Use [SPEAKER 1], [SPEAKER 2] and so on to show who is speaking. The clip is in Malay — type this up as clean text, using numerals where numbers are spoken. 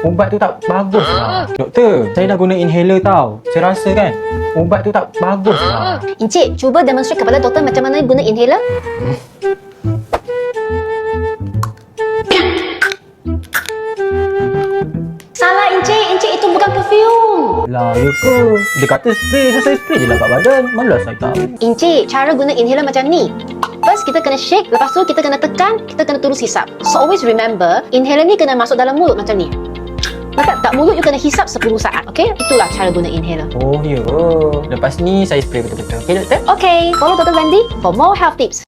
[SPEAKER 1] ubat tu tak bagus lah. Doktor, saya dah guna inhaler tau. Saya rasa kan, ubat tu tak bagus lah.
[SPEAKER 2] Encik, cuba demonstrate kepada doktor macam mana guna inhaler. Salah Encik itu bukan perfume.
[SPEAKER 1] Lah, ya ke? Dia kata spray, so saya spray je lah kat badan. Malah saya tahu.
[SPEAKER 2] Encik, cara guna inhaler macam ni. First, kita kena shake. Lepas tu, kita kena tekan. Kita kena terus hisap. So, always remember, inhaler ni kena masuk dalam mulut macam ni. Tak mulut you kena hisap 10 saat. Okay? Itulah cara guna inhaler.
[SPEAKER 1] Oh, ya. Lepas ni, saya spray betul-betul. Okay, doktor?
[SPEAKER 2] Okay, follow Dr. Wendy for more health tips.